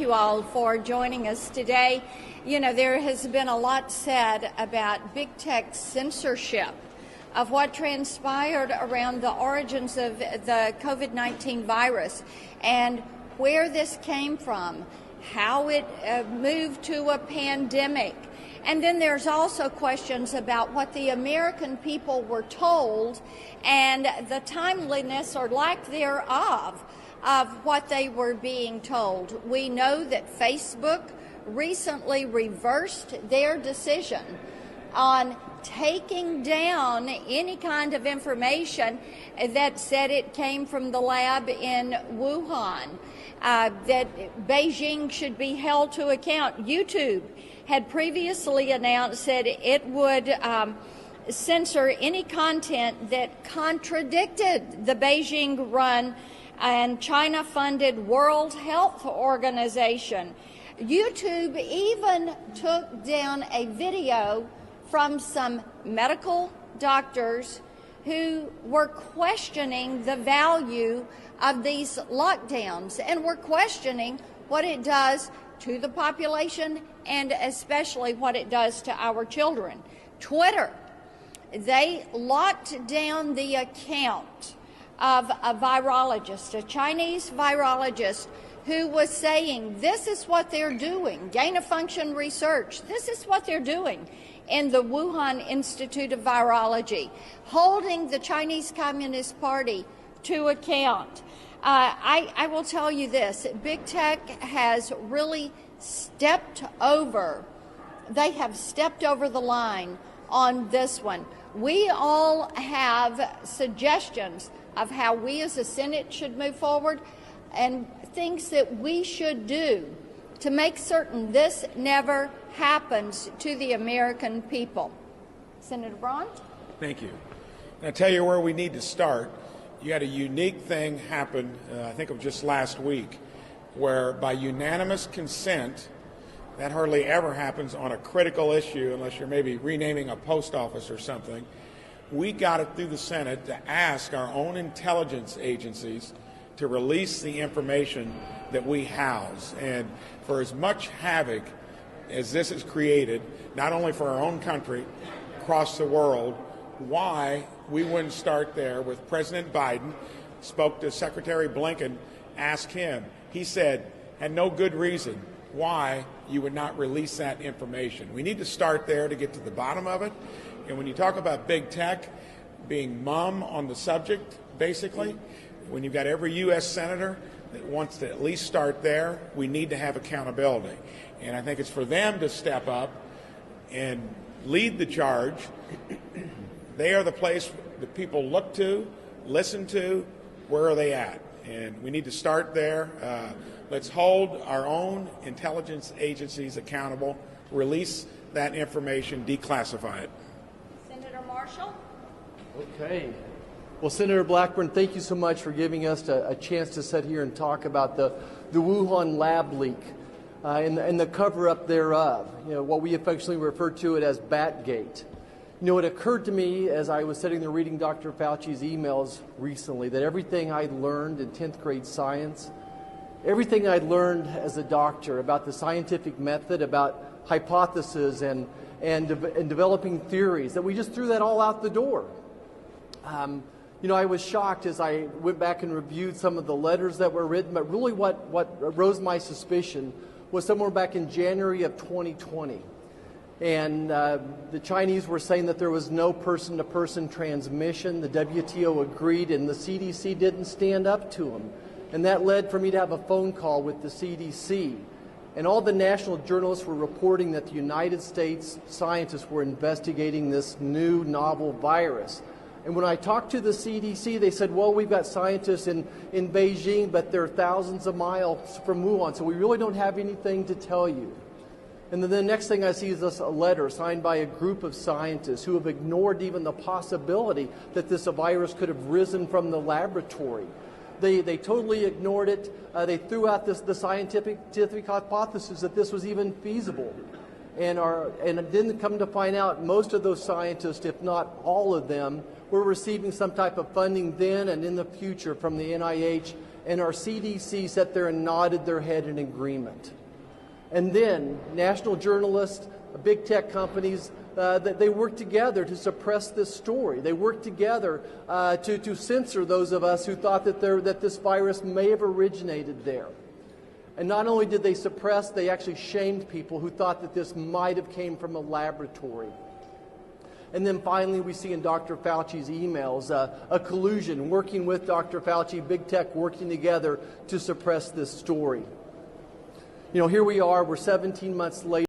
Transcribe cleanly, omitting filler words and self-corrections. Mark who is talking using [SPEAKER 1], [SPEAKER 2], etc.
[SPEAKER 1] you all for joining us today. You know, there has been a lot said about big tech censorship of what transpired around the origins of the COVID-19 virus and where this came from, how it moved to a pandemic. And then there's also questions about what the American people were told and the timeliness or lack thereof of what they were being told. We know that Facebook recently reversed their decision on taking down any kind of information that said it came from the lab in Wuhan, that Beijing should be held to account. YouTube had previously announced that it would censor any content that contradicted the Beijing-run and China-funded World Health Organization. YouTube even took down a video from some medical doctors who were questioning the value of these lockdowns and were questioning what it does to the population and especially what it does to our children. Twitter, they locked down the account of a virologist, a Chinese virologist, who was saying this is what they're doing, gain-of-function research, this is what they're doing in the Wuhan Institute of Virology, holding the Chinese Communist Party to account. I will tell you this, big tech has really stepped over, they have stepped over the line on this one. We all have suggestions of how we as a Senate should move forward and things that we should do to make certain this never happens to the American people. Senator Braun?
[SPEAKER 2] Thank you. And I'll tell you where we need to start. You had a unique thing happen, I think it was just last week, where by unanimous consent, that hardly ever happens on a critical issue unless you're maybe renaming a post office or something. We got it through the Senate to ask our own intelligence agencies to release the information that we house. And for as much havoc as this has created, not only for our own country, across the world, why we wouldn't start there with President Biden, spoke to Secretary Blinken, asked him. He said, had no good reason why you would not release that information. We need to start there to get to the bottom of it. And when you talk about big tech being mum on the subject, basically, when you've got every U.S. senator that wants to at least start there, we need to have accountability. And I think it's for them to step up and lead the charge. They are the place that people look to, listen to, where are they at? And we need to start there. Let's hold our own intelligence agencies accountable, release that information, declassify it.
[SPEAKER 1] Senator Marshall?
[SPEAKER 3] Okay. Well, Senator Blackburn, thank you so much for giving us a chance to sit here and talk about the Wuhan lab leak and the cover-up thereof, you know, what we affectionately refer to it as Batgate. You know, it occurred to me as I was sitting there reading Dr. Fauci's emails recently that everything I learned in 10th grade science, everything I learned as a doctor about the scientific method, about hypotheses and developing theories, that we just threw that all out the door. You know, I was shocked as I went back and reviewed some of the letters that were written, but really what rose my suspicion was somewhere back in January of 2020. And the Chinese were saying that there was no person-to-person transmission. The WTO agreed, and the CDC didn't stand up to them. And that led for me to have a phone call with the CDC. And all the national journalists were reporting that the United States scientists were investigating this new novel virus. And when I talked to the CDC, they said, well, we've got scientists in Beijing, but they're thousands of miles from Wuhan, so we really don't have anything to tell you. And then the next thing I see is this a letter signed by a group of scientists who have ignored even the possibility that this virus could have risen from the laboratory. They totally ignored it. They threw out the scientific hypothesis that this was even feasible. And didn't come to find out most of those scientists, if not all of them, were receiving some type of funding then and in the future from the NIH and our CDC sat there and nodded their head in agreement. And then national journalists, big tech companies, they worked together to suppress this story. They worked together to censor those of us who thought that this virus may have originated there. And not only did they suppress, they actually shamed people who thought that this might have came from a laboratory. And then finally, we see in Dr. Fauci's emails a collusion, working with Dr. Fauci, big tech working together to suppress this story. You know, here we are, we're 17 months later.